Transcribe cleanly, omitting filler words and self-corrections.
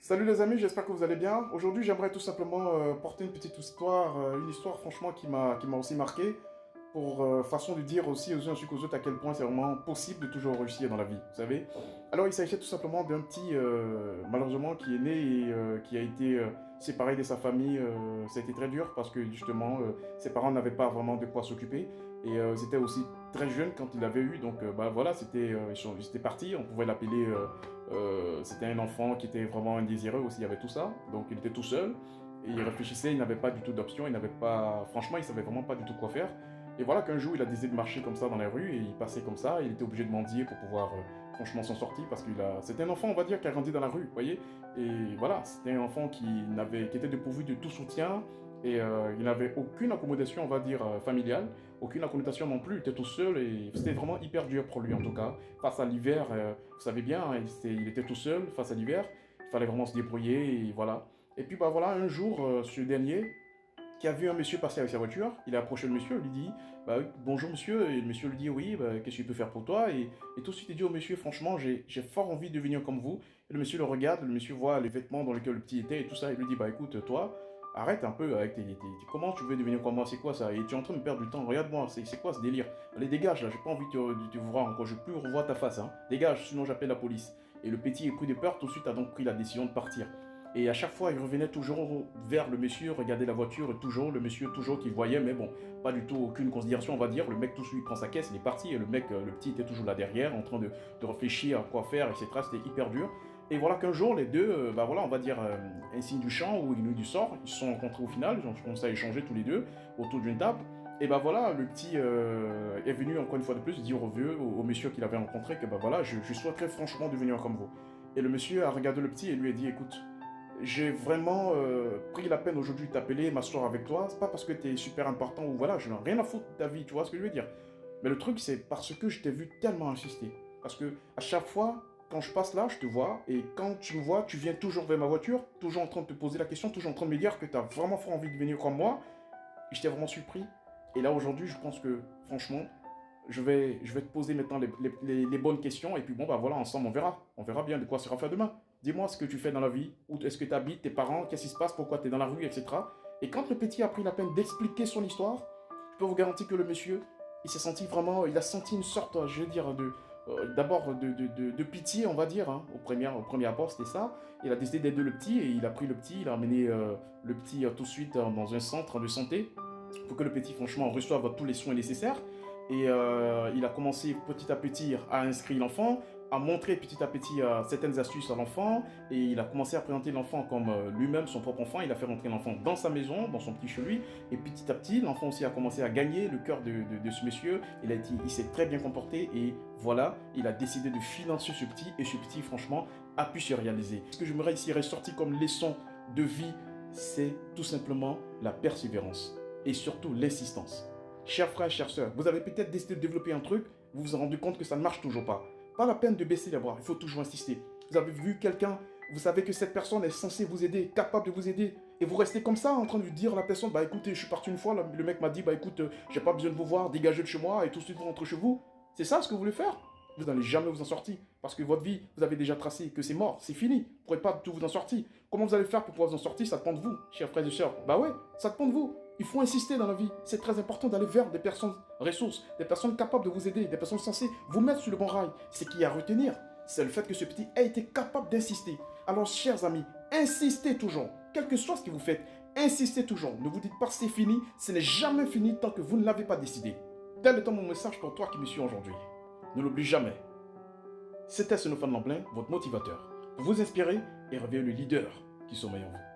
Salut les amis, j'espère que vous allez bien. Aujourd'hui, j'aimerais tout simplement porter une petite histoire, une histoire franchement qui m'a aussi marqué, pour façon de dire aussi aux uns ainsi qu'aux autres à quel point c'est vraiment possible de toujours réussir dans la vie, vous savez. Alors, il s'agissait tout simplement d'un petit, malheureusement, qui est né et qui a été séparé de sa famille. Ça a été très dur parce que justement, ses parents n'avaient pas vraiment de quoi s'occuper. Et ils étaient aussi très jeunes quand il avait eu, donc bah voilà, ils étaient partis, on pouvait l'appeler, c'était un enfant qui était vraiment indésireux aussi, il y avait tout ça, donc il était tout seul, et il réfléchissait, il n'avait pas du tout d'option, il n'avait pas, franchement, il savait vraiment pas du tout quoi faire. Et voilà qu'un jour, il a décidé de marcher comme ça dans les rues, et il passait comme ça, et il était obligé de mendier pour pouvoir franchement s'en sortir, parce c'était un enfant, on va dire, qui a grandi dans la rue, vous voyez, et voilà, c'était un enfant qui était dépourvu de tout soutien, et il n'avait aucune accommodation, on va dire, familiale, aucune accommodation non plus, il était tout seul, et c'était vraiment hyper dur pour lui en tout cas. Face à l'hiver, vous savez bien, hein, il était tout seul face à l'hiver, il fallait vraiment se débrouiller, et voilà. Et puis bah voilà, un jour, ce dernier, qui a vu un monsieur passer avec sa voiture, il a approché le monsieur, il lui dit bah, oui, bonjour monsieur, et le monsieur lui dit oui, bah, qu'est-ce que je peux faire pour toi, et tout de suite il dit au monsieur franchement j'ai fort envie de devenir comme vous, et le monsieur le regarde, le monsieur voit les vêtements dans lesquels le petit était et tout ça, il lui dit bah écoute toi, arrête un peu avec comment tu veux devenir comme moi, c'est quoi ça, et tu es en train de perdre du temps, regarde-moi, c'est quoi ce délire, allez dégage là, j'ai pas envie de te voir encore, je veux plus revoir ta face, hein. Dégage sinon j'appelle la police. Et le petit, pris de peur, tout de suite a donc pris la décision de partir. Et à chaque fois, il revenait toujours vers le monsieur, regardait la voiture, et toujours, le monsieur, toujours qu'il voyait, mais bon, pas du tout aucune considération, on va dire. Le mec, tout de suite, il prend sa caisse, il est parti, et le mec, le petit, était toujours là derrière, en train de réfléchir à quoi faire, etc. C'était hyper dur. Et voilà qu'un jour, les deux, bah voilà, on va dire, un signe du champ ou une nuit du sort, ils se sont rencontrés au final, ils ont commencé à échanger tous les deux autour d'une table. Et bah voilà, le petit est venu encore une fois de plus dire au vieux, au monsieur qu'il avait rencontré, que bah voilà, je souhaiterais franchement devenir comme vous. Et le monsieur a regardé le petit et lui a dit, écoute, j'ai vraiment pris la peine aujourd'hui de t'appeler, m'asseoir avec toi. C'est pas parce que tu es super important ou voilà, je n'ai rien à foutre de ta vie, tu vois ce que je veux dire. Mais le truc, c'est parce que je t'ai vu tellement insister. Parce que à chaque fois, quand je passe là, je te vois. Et quand tu me vois, tu viens toujours vers ma voiture, toujours en train de te poser la question, toujours en train de me dire que tu as vraiment fort envie de venir comme moi. Et j'étais vraiment surpris. Et là, aujourd'hui, je pense que, franchement, je vais te poser maintenant les bonnes questions. Et puis bon, bah voilà, ensemble, on verra. On verra bien de quoi sera fait demain. Dis-moi ce que tu fais dans la vie, où est-ce que tu habites, tes parents, qu'est-ce qui se passe, pourquoi tu es dans la rue, etc. Et quand le petit a pris la peine d'expliquer son histoire, je peux vous garantir que le monsieur, il s'est senti vraiment, il a senti une sorte, je veux dire, d'abord de pitié, on va dire, hein. Au premier abord, c'était ça. Il a décidé d'aider le petit et il a pris le petit, il a amené le petit tout de suite dans un centre de santé pour que le petit, franchement, reçoive tous les soins nécessaires. Et il a commencé petit à petit à inscrire l'enfant, à montrer petit à petit certaines astuces à l'enfant. Et il a commencé à présenter l'enfant comme lui-même, son propre enfant. Il a fait rentrer l'enfant dans sa maison, dans son petit chez lui. Et petit à petit, l'enfant aussi a commencé à gagner le cœur de ce monsieur. Il s'est très bien comporté. Et voilà, il a décidé de financer ce petit. Et ce petit, franchement, a pu se réaliser. Ce que j'aimerais ici ressortir comme leçon de vie, c'est tout simplement la persévérance. Et surtout l'insistance. Chers frères, chères sœurs, vous avez peut-être décidé de développer un truc, vous vous rendez compte que ça ne marche toujours pas. Pas la peine de baisser les bras, il faut toujours insister. Vous avez vu quelqu'un, vous savez que cette personne est censée vous aider, capable de vous aider, et vous restez comme ça en train de dire à la personne, bah écoutez, je suis parti une fois, le mec m'a dit, bah écoute, j'ai pas besoin de vous voir, dégagez de chez moi, et tout de suite vous rentrez chez vous. C'est ça ce que vous voulez faire? Vous n'allez jamais vous en sortir, parce que votre vie, vous avez déjà tracé que c'est mort, c'est fini, vous ne pourrez pas tout vous en sortir. Comment vous allez faire pour pouvoir vous en sortir? Ça dépend de vous, chers frères et sœurs. Bah ouais, ça dépend de vous. Il faut insister dans la vie. C'est très important d'aller vers des personnes ressources, des personnes capables de vous aider, des personnes censées vous mettre sur le bon rail. Ce qu'il y a à retenir, c'est le fait que ce petit a été capable d'insister. Alors, chers amis, insistez toujours. Quel que soit ce que vous faites, insistez toujours. Ne vous dites pas c'est fini. Ce n'est jamais fini tant que vous ne l'avez pas décidé. Tel est mon message pour toi qui me suis aujourd'hui. Ne l'oublie jamais. C'était Stéphane Lamblin, votre motivateur, pour vous inspirer et réveiller le leader qui sommeille en vous.